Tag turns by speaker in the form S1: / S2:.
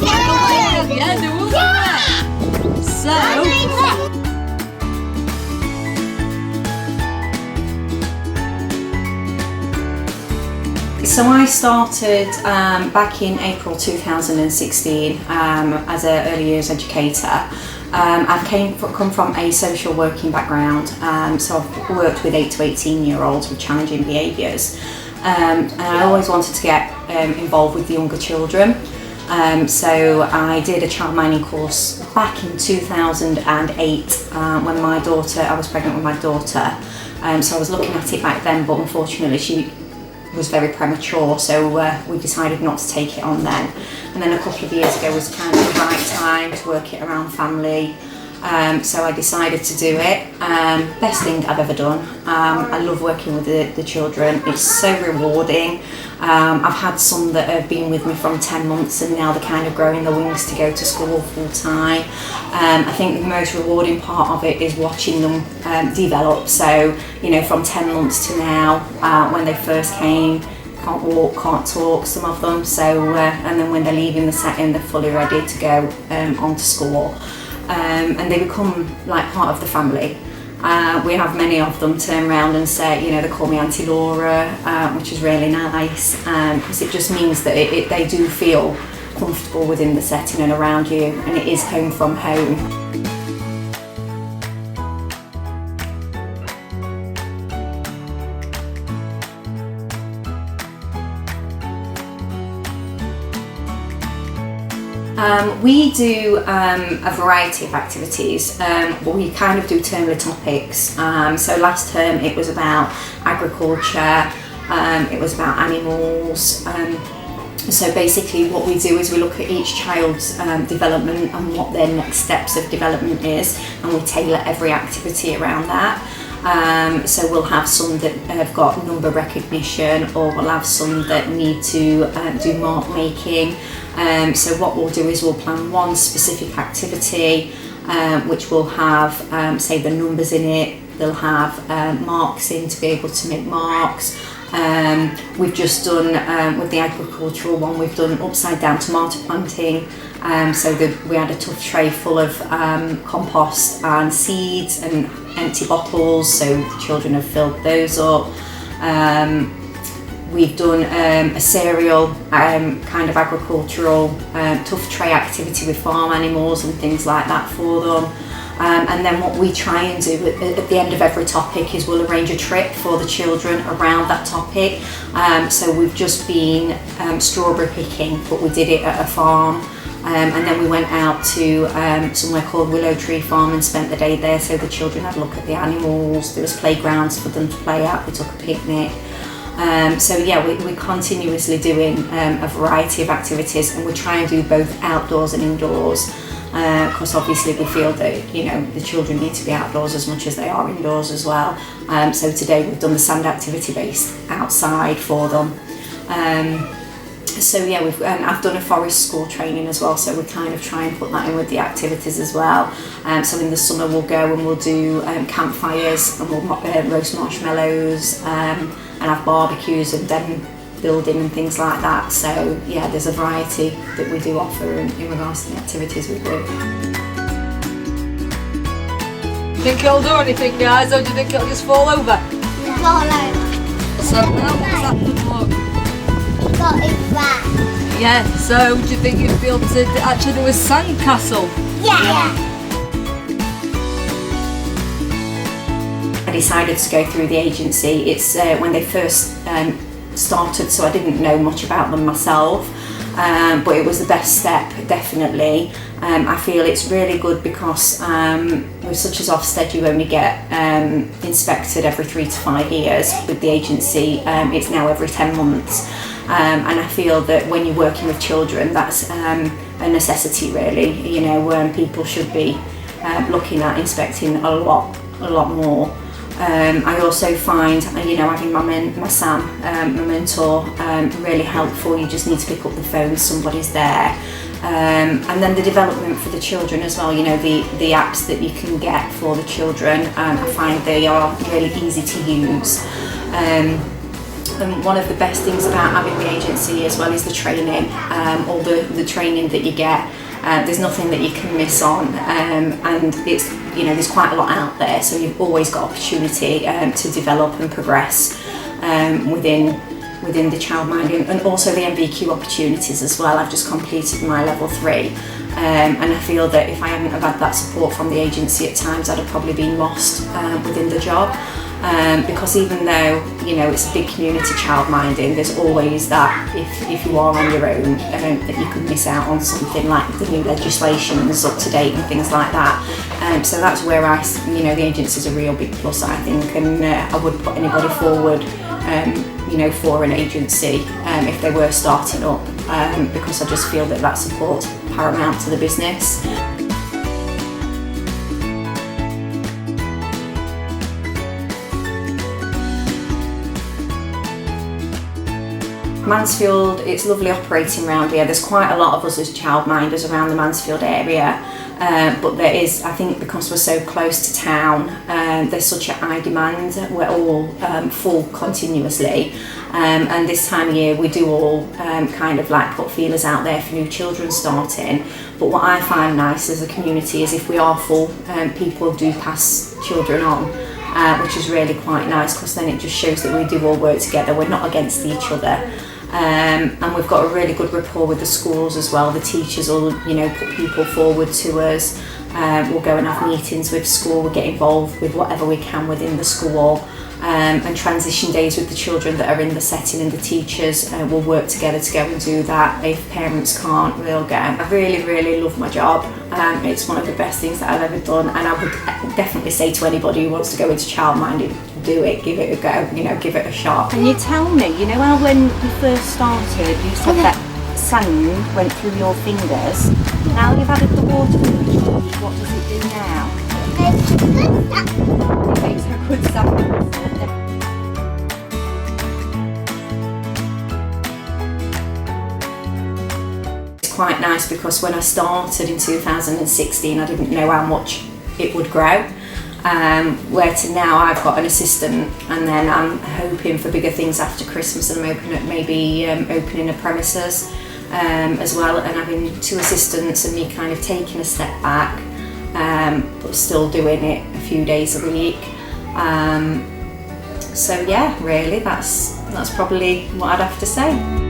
S1: Yeah, there was one.
S2: So I started back in April 2016 as an early years educator. I've come from a social working background, so I've worked with 8 to 18-year-olds with challenging behaviours, and I always wanted to get involved with the younger children. So I did a childminding course back in 2008 when I was pregnant with my daughter. So I was looking at it back then, but unfortunately she was very premature, so we decided not to take it on then. And then a couple of years ago was kind of the right time to work it around family. So I decided to do it. Best thing I've ever done. I love working with the children. It's so rewarding. I've had some that have been with me from 10 months and now they're kind of growing the wings to go to school full time. I think the most rewarding part of it is watching them develop. So, you know, from 10 months to now, when they first came, can't walk, can't talk, some of them. So, and then when they're leaving the setting, they're fully ready to go on to school. And they become like part of the family. We have many of them turn around and say, you know, they call me Auntie Laura, which is really nice, because it just means that they do feel comfortable within the setting and around you, and it is home from home. We do a variety of activities, but we kind of do termly topics. So last term it was about agriculture, it was about animals. So basically what we do is we look at each child's development and what their next steps of development is, and we tailor every activity around that. So we'll have some that have got number recognition, or we'll have some that need to do mark making. So what we'll do is we'll plan one specific activity which will have say the numbers in it. They'll have marks in to be able to make marks. We've just done with the agricultural one, we've done upside down tomato planting. So we had a tough tray full of compost and seeds and empty bottles, so the children have filled those up. We've done a cereal kind of agricultural tough tray activity with farm animals and things like that for them. And then what we try and do at the end of every topic is we'll arrange a trip for the children around that topic. So we've just been strawberry picking, but we did it at a farm. And then we went out to somewhere called Willow Tree Farm and spent the day there, so the children had a look at the animals. There was playgrounds for them to play at. We took a picnic. So yeah, we're continuously doing a variety of activities, and we try and do both outdoors and indoors, because obviously we feel that, you know, the children need to be outdoors as much as they are indoors as well. So today we've done the sand activity based outside for them. So yeah, I've done a forest school training as well, so we kind of try and put that in with the activities as well. So in the summer we'll go and we'll do campfires, and we'll roast marshmallows and have barbecues and den building and things like that. So yeah, there's a variety that we do offer in regards to the activities we do.
S1: Think it'll do anything, guys, or do you think it'll just fall over?
S3: Fall over.
S1: So now what's happened, look?
S3: Got it back.
S1: Yeah, so do you think you'd be able to actually do a sand castle?
S3: Yeah.
S2: I decided to go through the agency. It's when they first started, so I didn't know much about them myself, but it was the best step, definitely. I feel it's really good because with such as Ofsted, you only get inspected every 3 to 5 years. With the agency, it's now every 10 months. And I feel that when you're working with children, that's a necessity, really. You know, people should be looking at inspecting a lot more. I also find, you know, having my Sam, my mentor, really helpful. You just need to pick up the phone, somebody's there. And then the development for the children as well, you know, the apps that you can get for the children, I find they are really easy to use. and one of the best things about having the agency as well is the training, all the training that you get. There's nothing that you can miss on, and it's, you know, there's quite a lot out there, so you've always got opportunity to develop and progress within the childminding, and also the MVQ opportunities as well. I've just completed my level 3, and I feel that if I hadn't have had that support from the agency at times, I'd have probably been lost within the job. Because even though, you know, it's a big community childminding, there's always that if you are on your own, that you could miss out on something like the new legislation is up to date and things like that. So that's where you know, the agency is a real big plus, I think, and I would put anybody forward, you know, for an agency if they were starting up, because I just feel that that support's paramount to the business. Mansfield, it's lovely operating around here. There's quite a lot of us as childminders around the Mansfield area, but there is, I think because we're so close to town, there's such a high demand. We're all full continuously, and this time of year we do all kind of like put feelers out there for new children starting. But what I find nice as a community is if we are full, people do pass children on, which is really quite nice, because then it just shows that we do all work together. We're not against each other. And we've got a really good rapport with the schools as well. The teachers will, you know, put people forward to us. We'll go and have meetings with school. We'll get involved with whatever we can within the school. And transition days with the children that are in the setting, and the teachers will work together to go and do that. If parents can't, we'll go. I really, really love my job. It's one of the best things that I've ever done, and I would definitely say to anybody who wants to go into childminding, do it, give it a go, you know, give it a shot.
S4: Can you tell me, you know how when you first started, you said that sand went through your fingers. Now you've added the water to the charge, what does it do now? It makes a good sound.
S2: It's quite nice because when I started in 2016, I didn't know how much it would grow. Where to now I've got an assistant, and then I'm hoping for bigger things after Christmas, and I'm hoping at maybe opening a premises as well, and having 2 assistants and me kind of taking a step back, but still doing it a few days a week. So yeah, really that's probably what I'd have to say.